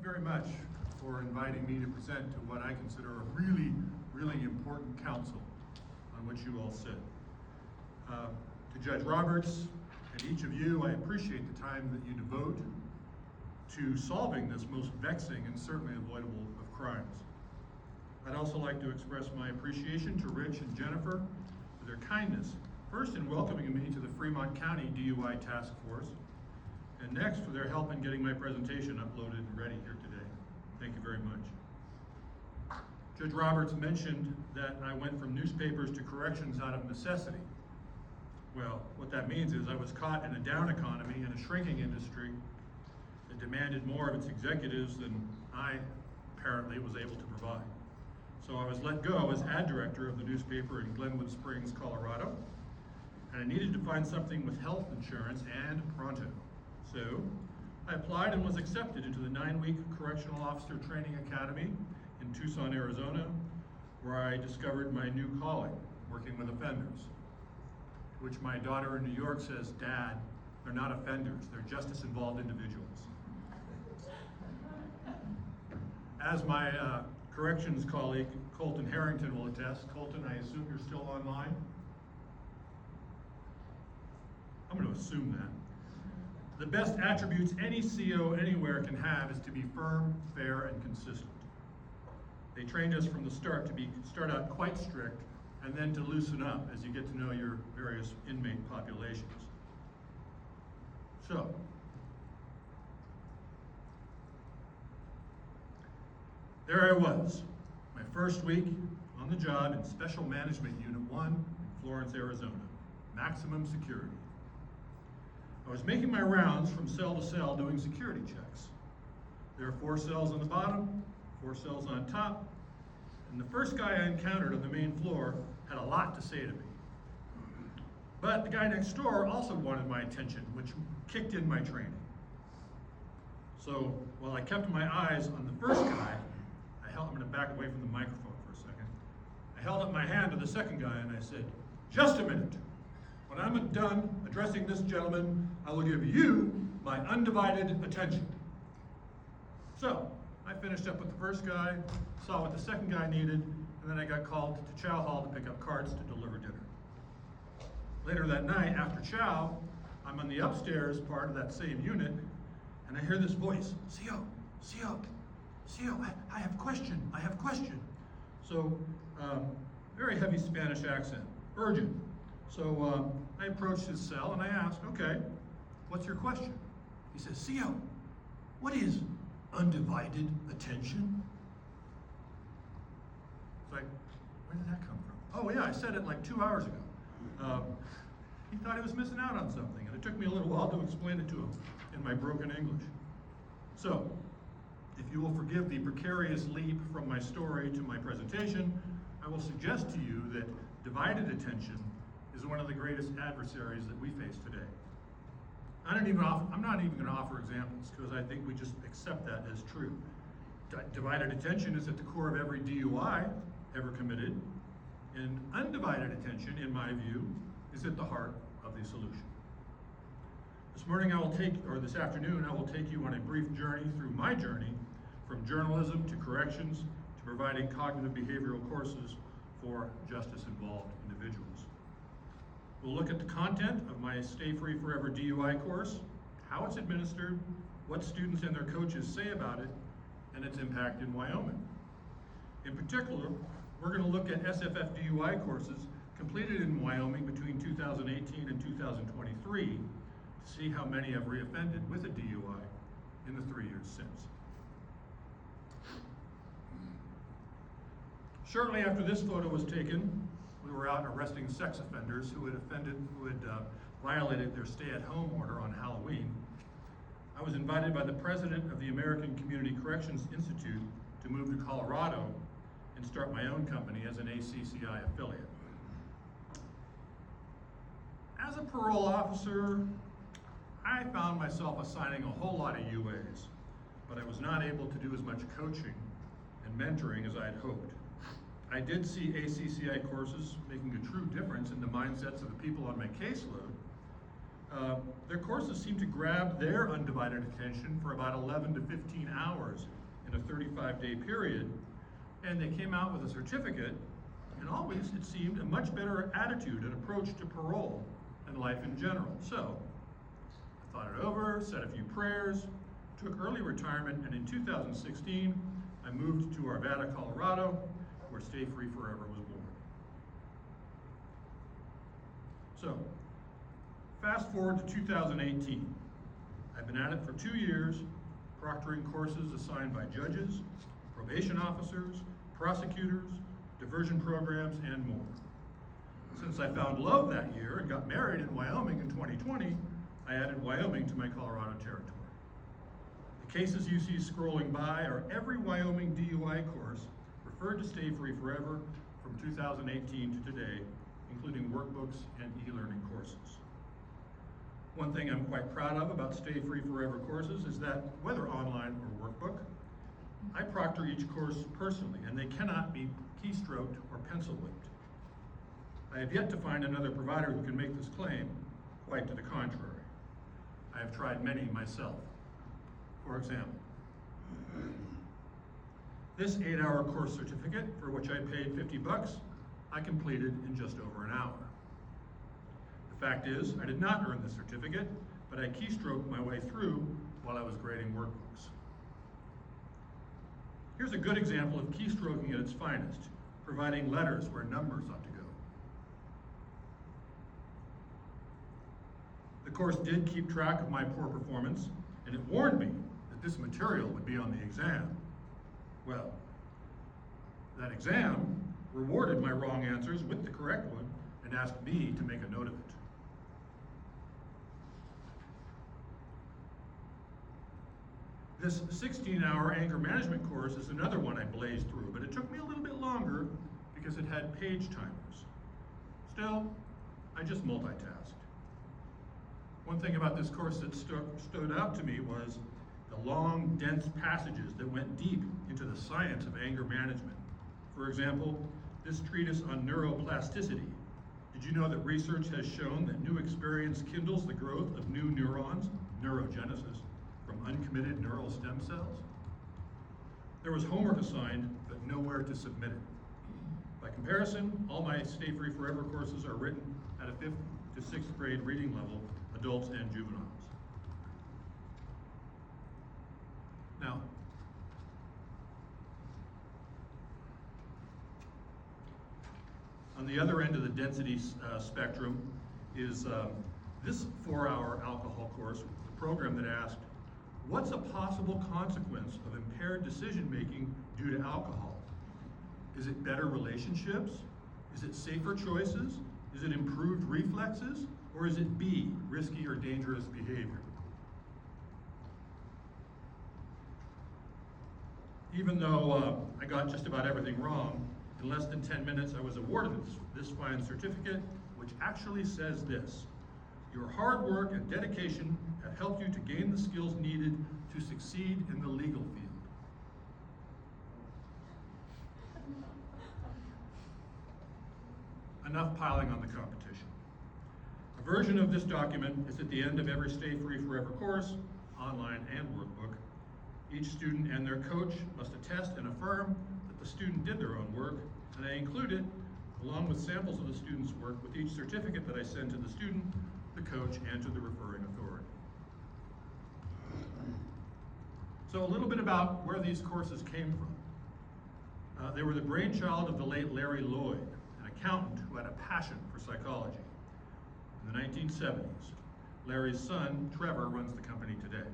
very much for inviting me to present to what I consider a really, really important council on which you all sit. To Judge Roberts and each of you, I appreciate the time that you devote to solving this most vexing and certainly avoidable of crimes. I'd also like to express my appreciation to Rich and Jennifer for their kindness, first in welcoming me to the Fremont County DUI Task Force, and next for their help in getting my presentation uploaded and ready here today. Thank you very much. Judge Roberts mentioned that I went from newspapers to corrections out of necessity. Well, what that means is I was caught in a down economy and a shrinking industry that demanded more of its executives than I apparently was able to provide. So I was let go as ad director of the newspaper in Glenwood Springs, Colorado, and I needed to find something with health insurance and pronto. So I applied and was accepted into the 9-week Correctional Officer Training Academy in Tucson, Arizona, where I discovered my new calling, working with offenders, to which my daughter in New York says, "Dad, they're not offenders, they're justice-involved individuals." As my corrections colleague, Colton Harrington, will attest. Colton, I assume you're still online? I'm going to assume that. The best attributes any CO anywhere can have is to be firm, fair, and consistent. They trained us from the start to start out quite strict and then to loosen up as you get to know your various inmate populations. So, there I was, my first week on the job in Special Management Unit 1 in Florence, Arizona, maximum security. I was making my rounds from cell to cell doing security checks. There are 4 cells on the bottom, 4 cells on top, and the first guy I encountered on the main floor had a lot to say to me. But the guy next door also wanted my attention, which kicked in my training. So while I kept my eyes on the first guy, I'm going to back away from the microphone for a second. I held up my hand to the second guy and I said, "Just a minute. When I'm done addressing this gentleman, I will give you my undivided attention." So I finished up with the first guy, saw what the second guy needed, and then I got called to Chow Hall to pick up carts to deliver dinner. Later that night, after Chow, I'm on the upstairs part of that same unit, and I hear this voice, CO, I have question. So, very heavy Spanish accent, urgent. So I approached his cell and I asked, "Okay, what's your question?" He says, "CO, what is undivided attention?" It's like, where did that come from? Oh yeah, I said it like 2 hours ago. He thought he was missing out on something, and it took me a little while to explain it to him in my broken English. So, if you will forgive the precarious leap from my story to my presentation, I will suggest to you that divided attention is one of the greatest adversaries that we face today. I'm not even going to offer examples because I think we just accept that as true. Divided attention is at the core of every DUI ever committed, and undivided attention, in my view, is at the heart of the solution. This afternoon, I will take you on a brief journey through my journey from journalism to corrections to providing cognitive behavioral courses for justice-involved individuals. We'll look at the content of my Stay Free Forever DUI course, how it's administered, what students and their coaches say about it, and its impact in Wyoming. In particular, we're going to look at SFF DUI courses completed in Wyoming between 2018 and 2023 to see how many have reoffended with a DUI in the 3 years since. Shortly after this photo was taken, we were out arresting sex offenders who had violated their stay-at-home order on Halloween. I was invited by the president of the American Community Corrections Institute to move to Colorado and start my own company as an ACCI affiliate. As a parole officer, I found myself assigning a whole lot of UAs, but I was not able to do as much coaching and mentoring as I had hoped. I did see ACCI courses making a true difference in the mindsets of the people on my caseload. Their courses seem to grab their undivided attention for about 11 to 15 hours in a 35-day period, and they came out with a certificate, and always, it seemed, a much better attitude and approach to parole and life in general. So, I thought it over, said a few prayers, took early retirement, and in 2016, I moved to Arvada, Colorado, where Stay Free Forever was born. So, fast forward to 2018. I've been at it for 2 years, proctoring courses assigned by judges, probation officers, prosecutors, diversion programs, and more. Since I found love that year and got married in Wyoming in 2020, I added Wyoming to my Colorado territory. The cases you see scrolling by are every Wyoming DUI course referred to Stay Free Forever from 2018 to today, including workbooks and e-learning courses. One thing I'm quite proud of about Stay Free Forever courses is that, whether online or workbook, I proctor each course personally, and they cannot be keystroked or pencil whipped. I have yet to find another provider who can make this claim, quite to the contrary. I have tried many myself. For example, this 8-hour course certificate, for which I paid $50, I completed in just over an hour. The fact is, I did not earn the certificate, but I keystroked my way through while I was grading workbooks. Here's a good example of keystroking at its finest, providing letters where numbers ought to go. The course did keep track of my poor performance, and it warned me that this material would be on the exam. Well, that exam rewarded my wrong answers with the correct one and asked me to make a note of it. This 16-hour anger management course is another one I blazed through, but it took me a little bit longer because it had page timers. Still, I just multitasked. One thing about this course that stood out to me was the long, dense passages that went deep into the science of anger management. For example, this treatise on neuroplasticity. Did you know that research has shown that new experience kindles the growth of new neurons, neurogenesis, from uncommitted neural stem cells? There was homework assigned, but nowhere to submit it. By comparison, all my Stay Free Forever courses are written at a 5th to 6th grade reading level, adults and juveniles. Now, on the other end of the density spectrum is this 4-hour alcohol course, the program that asked, what's a possible consequence of impaired decision-making due to alcohol? Is it better relationships? Is it safer choices? Is it improved reflexes? Or is it B, risky or dangerous behavior? Even though I got just about everything wrong, in less than 10 minutes I was awarded this fine certificate, which actually says this: your hard work and dedication have helped you to gain the skills needed to succeed in the legal field. Enough piling on the competition. A version of this document is at the end of every Stay Free Forever course, online and workbook. Each student and their coach must attest and affirm that the student did their own work, and I include it, along with samples of the student's work, with each certificate that I send to the student, the coach, and to the referring authority. So a little bit about where these courses came from. They were the brainchild of the late Larry Lloyd, an accountant who had a passion for psychology. In the 1970s, Larry's son, Trevor, runs the company today.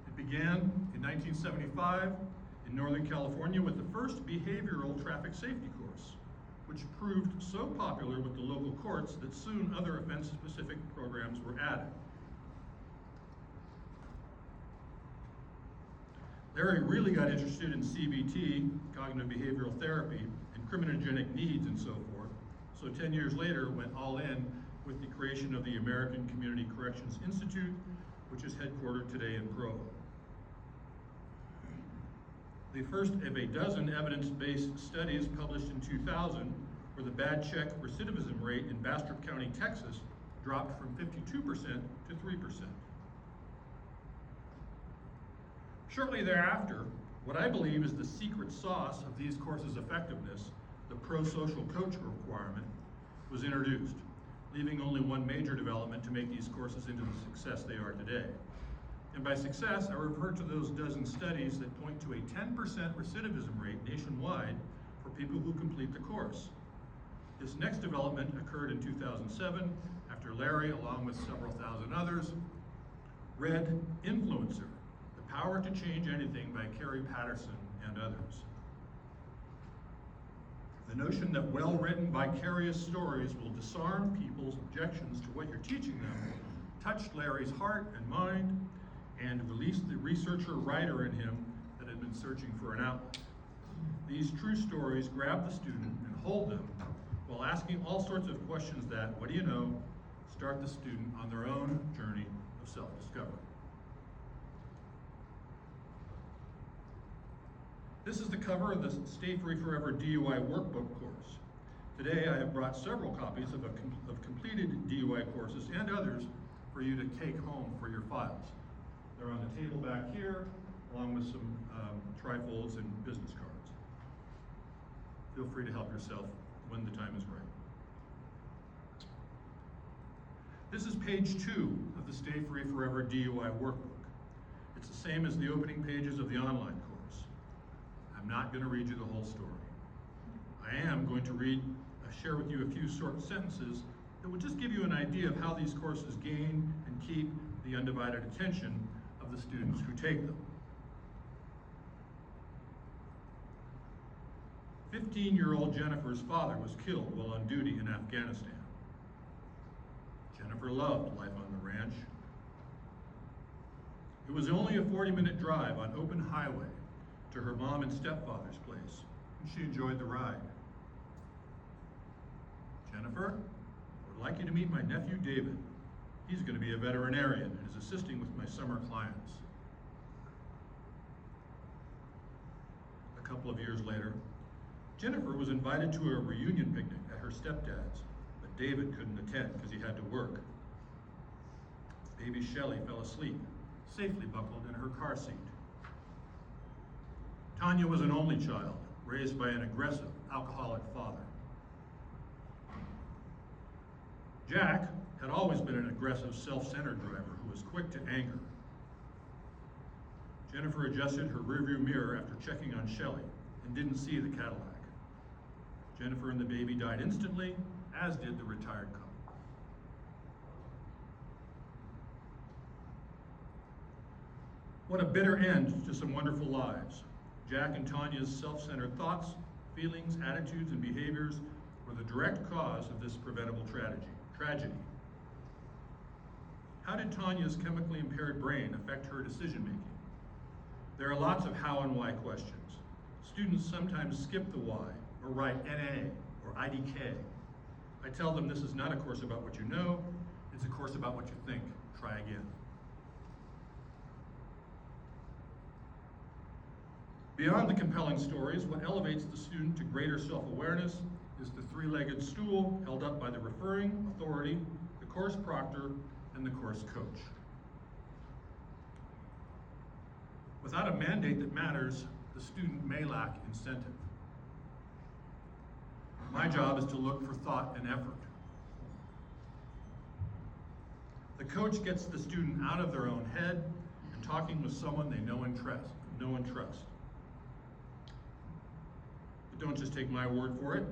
It began in 1975 in Northern California with the first behavioral traffic safety course, which proved so popular with the local courts that soon other offense-specific programs were added. Larry really got interested in CBT, cognitive behavioral therapy, and criminogenic needs and so forth, so 10 years later went all in with the creation of the American Community Corrections Institute, which is headquartered today in Provo. The first of a dozen evidence-based studies published in 2000 where the bad check recidivism rate in Bastrop County, Texas dropped from 52% to 3%. Shortly thereafter, what I believe is the secret sauce of these courses' effectiveness, the pro-social coach requirement, was introduced, leaving only one major development to make these courses into the success they are today. And by success, I refer to those dozen studies that point to a 10% recidivism rate nationwide for people who complete the course. This next development occurred in 2007 after Larry, along with several thousand others, read Influencer, The Power to Change Anything by Carrie Patterson and others. The notion that well-written vicarious stories will disarm people's objections to what you're teaching them touched Larry's heart and mind and released the researcher-writer in him that had been searching for an outlet. These true stories grab the student and hold them while asking all sorts of questions that, what do you know, start the student on their own journey of self-discovery. This is the cover of the Stay Free Forever DUI workbook course. Today I have brought several copies of completed DUI courses and others for you to take home for your files. They're on the table back here, along with some trifolds and business cards. Feel free to help yourself when the time is right. This is page 2 of the Stay Free Forever DUI workbook. It's the same as the opening pages of the online course. I'm not going to read you the whole story. I am going to share with you a few short sentences that will just give you an idea of how these courses gain and keep the undivided attention of the students who take them. 15-year-old Jennifer's father was killed while on duty in Afghanistan. Jennifer loved life on the ranch. It was only a 40-minute drive on open highway to her mom and stepfather's place, and she enjoyed the ride. Jennifer, I would like you to meet my nephew David. He's going to be a veterinarian and is assisting with my summer clients. A couple of years later, Jennifer was invited to a reunion picnic at her stepdad's, but David couldn't attend because he had to work. Baby Shelley fell asleep, safely buckled in her car seat. Tanya was an only child, raised by an aggressive, alcoholic father. Jack had always been an aggressive, self-centered driver who was quick to anger. Jennifer adjusted her rearview mirror after checking on Shelley and didn't see the Cadillac. Jennifer and the baby died instantly, as did the retired couple. What a bitter end to some wonderful lives. Jack and Tanya's self-centered thoughts, feelings, attitudes, and behaviors were the direct cause of this preventable tragedy. How did Tanya's chemically impaired brain affect her decision-making? There are lots of how and why questions. Students sometimes skip the why, or write NA, or IDK. I tell them this is not a course about what you know, it's a course about what you think. Try again. Beyond the compelling stories, what elevates the student to greater self-awareness is the three-legged stool held up by the referring authority, the course proctor, and the course coach. Without a mandate that matters, the student may lack incentive. My job is to look for thought and effort. The coach gets the student out of their own head and talking with someone they know and trust. But don't just take my word for it.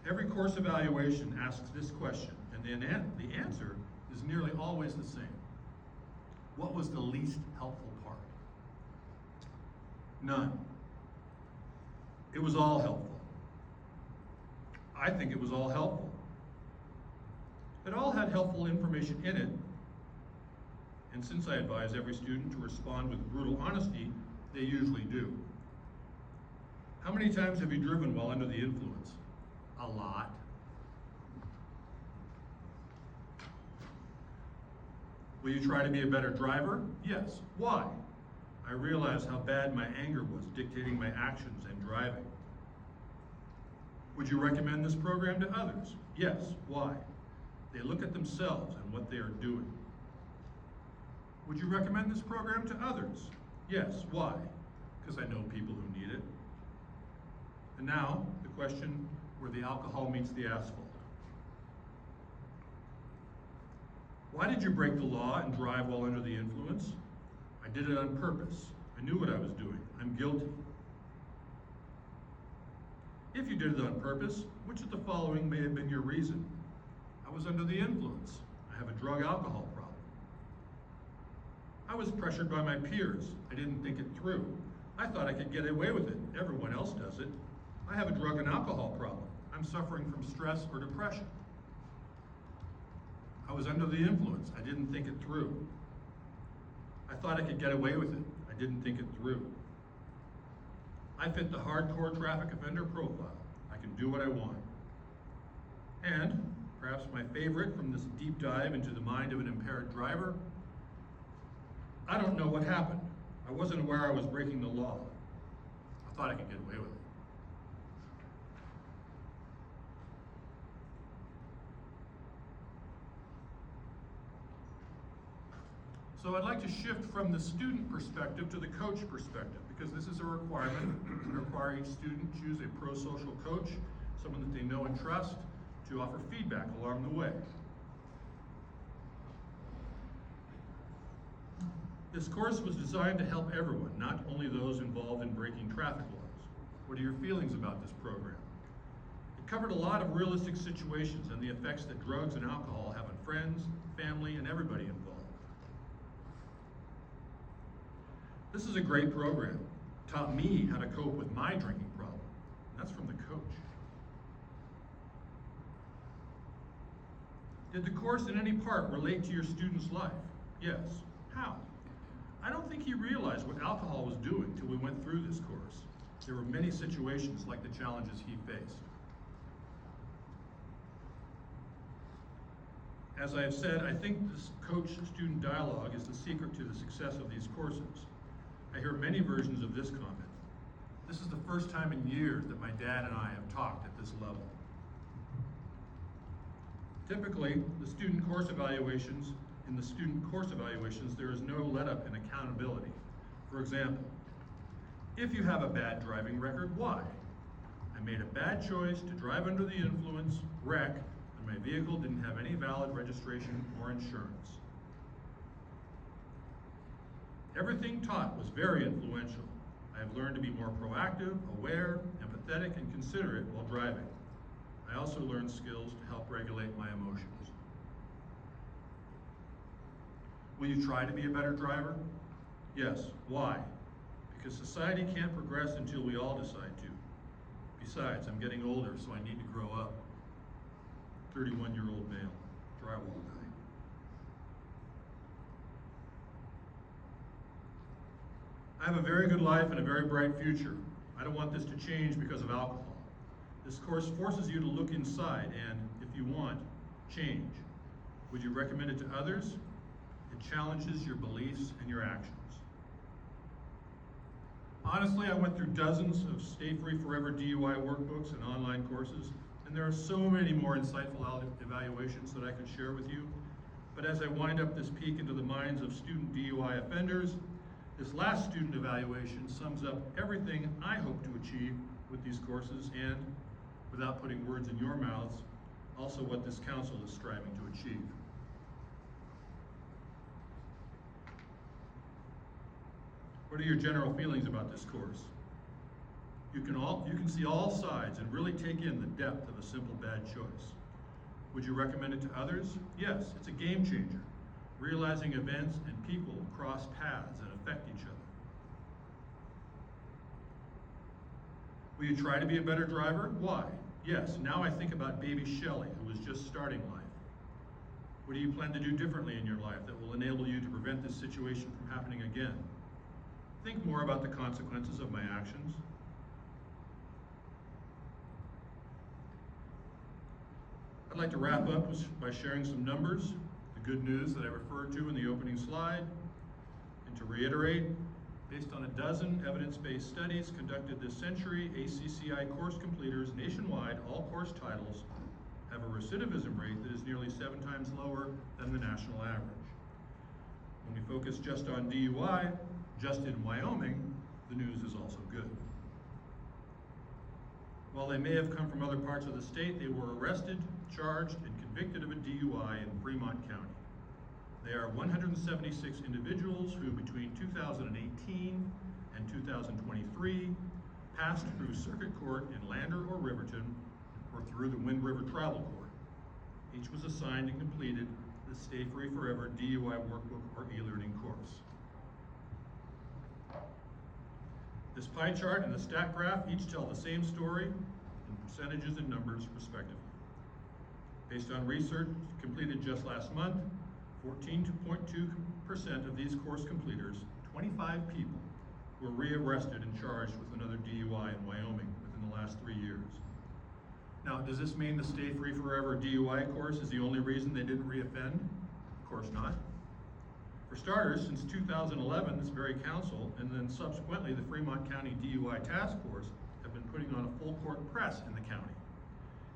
Every course evaluation asks this question, and the answer is nearly always the same. What was the least helpful part? None. It was all helpful. I think it was all helpful. It all had helpful information in it, and since I advise every student to respond with brutal honesty, they usually do. How many times have you driven while under the influence? A lot. Will you try to be a better driver? Yes. Why? I realize how bad my anger was dictating my actions and driving. Would you recommend this program to others? Yes. Why? They look at themselves and what they are doing. Would you recommend this program to others? Yes. Why? Because I know people who need it. And now, the question where the alcohol meets the asphalt. Why did you break the law and drive while under the influence? I did it on purpose. I knew what I was doing. I'm guilty. If you did it on purpose, which of the following may have been your reason? I was under the influence. I have a drug-alcohol problem. I was pressured by my peers. I didn't think it through. I thought I could get away with it. Everyone else does it. I have a drug and alcohol problem. I'm suffering from stress or depression. I was under the influence. I didn't think it through. I thought I could get away with it. I didn't think it through. I fit the hardcore traffic offender profile. I can do what I want. And, perhaps my favorite from this deep dive into the mind of an impaired driver, I don't know what happened. I wasn't aware I was breaking the law. I thought I could get away with it. So I'd like to shift from the student perspective to the coach perspective, because this is a requirement to require each student choose a pro-social coach, someone that they know and trust, to offer feedback along the way. This course was designed to help everyone, not only those involved in breaking traffic laws. What are your feelings about this program? It covered a lot of realistic situations and the effects that drugs and alcohol have on friends, family, and everybody involved. This is a great program. It taught me how to cope with my drinking problem. That's from the coach. Did the course in any part relate to your student's life? Yes. How? I don't think he realized what alcohol was doing till we went through this course. There were many situations like the challenges he faced. As I have said, I think this coach-student dialogue is the secret to the success of these courses. I hear many versions of this comment. This is the first time in years that my dad and I have talked at this level. Typically, in the student course evaluations, there is no let-up in accountability. For example, if you have a bad driving record, why? I made a bad choice to drive under the influence, wreck, and my vehicle didn't have any valid registration or insurance. Everything taught was very influential. I have learned to be more proactive, aware, empathetic, and considerate while driving. I also learned skills to help regulate my emotions. Will you try to be a better driver? Yes. Why? Because society can't progress until we all decide to. Besides, I'm getting older, so I need to grow up. 31-year-old male, drywall guy. I have a very good life and a very bright future. I don't want this to change because of alcohol. This course forces you to look inside and, if you want, change. Would you recommend it to others? It challenges your beliefs and your actions. Honestly, I went through dozens of Stay Free Forever DUI workbooks and online courses, and there are so many more insightful evaluations that I could share with you. But as I wind up this peek into the minds of student DUI offenders, this last student evaluation sums up everything I hope to achieve with these courses and, without putting words in your mouths, also what this council is striving to achieve. What are your general feelings about this course? You can see all sides and really take in the depth of a simple bad choice. Would you recommend it to others? Yes, it's a game changer. Realizing events and people cross paths and affect each other. Will you try to be a better driver? Why? Yes, now I think about baby Shelley, who was just starting life. What do you plan to do differently in your life that will enable you to prevent this situation from happening again? Think more about the consequences of my actions. I'd like to wrap up by sharing some numbers, the good news that I referred to in the opening slide, and to reiterate, based on a dozen evidence-based studies conducted this century, ACCI course completers nationwide, all course titles, have a recidivism rate that is nearly 7 times lower than the national average. When we focus just on DUI, Just in Wyoming, the news is also good. While they may have come from other parts of the state, they were arrested, charged, and convicted of a DUI in Fremont County. They are 176 individuals who, between 2018 and 2023, passed through Circuit Court in Lander or Riverton, or through the Wind River Travel Court. Each was assigned and completed the Stay Free Forever DUI workbook or e-learning course. This pie chart and the stack graph each tell the same story in percentages and numbers respectively. Based on research completed just last month, 14.2% of these course completers, 25 people, were rearrested and charged with another DUI in Wyoming within the last 3 years. Now, does this mean the Stay Free Forever DUI course is the only reason they didn't reoffend? Of course not. For starters, since 2011, this very council, and then subsequently the Fremont County DUI Task Force, have been putting on a full court press in the county.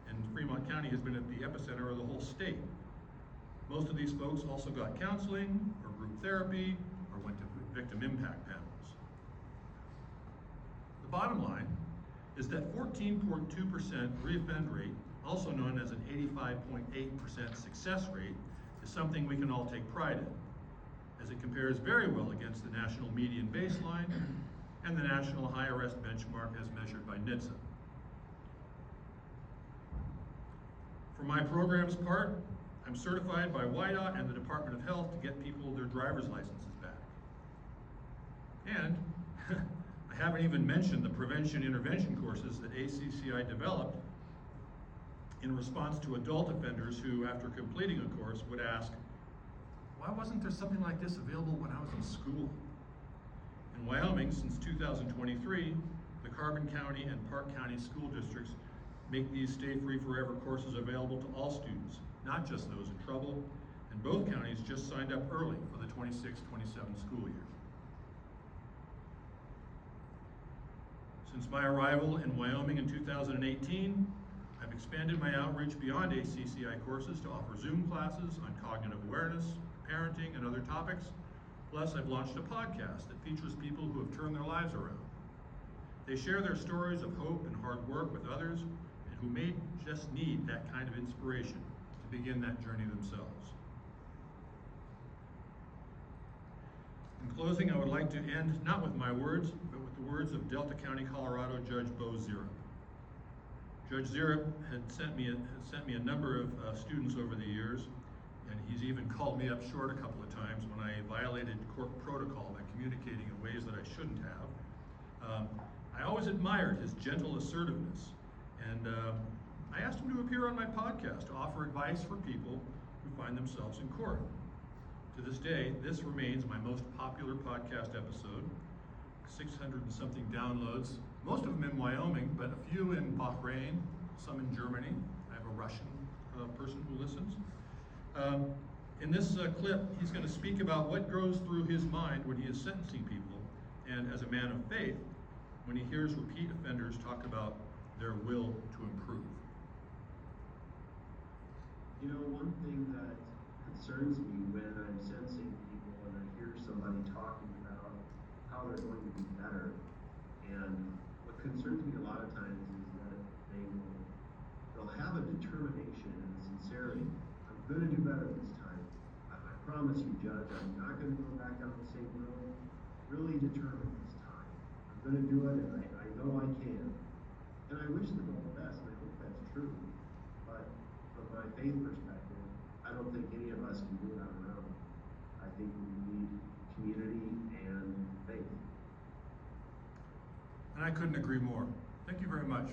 And Fremont County has been at the epicenter of the whole state. Most of these folks also got counseling or group therapy or went to victim impact panels. The bottom line is that 14.2% reoffend rate, also known as an 85.8% success rate, is something we can all take pride in, as it compares very well against the national median baseline and the national high arrest benchmark as measured by NHTSA. For my program's part, I'm certified by WYDOT and the Department of Health to get people their driver's licenses back. And I haven't even mentioned the prevention intervention courses that ACCI developed in response to adult offenders who, after completing a course, would ask, why wasn't there something like this available when I was in school? In Wyoming, since 2023, the Carbon County and Park County school districts make these Stay Free Forever courses available to all students, not just those in trouble, and both counties just signed up early for the 26-27 school year. Since my arrival in Wyoming in 2018, I've expanded my outreach beyond ACCI courses to offer Zoom classes on cognitive awareness, parenting, and other topics. Plus, I've launched a podcast that features people who have turned their lives around. They share their stories of hope and hard work with others, and who may just need that kind of inspiration to begin that journey themselves. In closing, I would like to end not with my words, but with the words of Delta County, Colorado Judge Bo Zirip. Judge Zirip had sent me a number of students over the years, and he's even called me up short a couple of times when I violated court protocol by communicating in ways that I shouldn't have. I always admired his gentle assertiveness, and I asked him to appear on my podcast to offer advice for people who find themselves in court. To this day, this remains my most popular podcast episode. 600 and something downloads, most of them in Wyoming, but a few in Bahrain, some in Germany. I have a Russian person who listens. In this clip, he's going to speak about what goes through his mind when he is sentencing people, and as a man of faith, when he hears repeat offenders talk about their will to improve. You know, one thing that concerns me when I'm sentencing people and I hear somebody talking about how they're going to be better, and what concerns me a lot of times is that they'll have a determination and a sincerity. I'm going to do better this time. I promise you, Judge, I'm not going to go back down the same road. Really determined this time. I'm going to do it, and I know I can. And I wish them all the best, and I hope that's true. But from my faith perspective, I don't think any of us can do it on our own. I think we need community and faith. And I couldn't agree more. Thank you very much.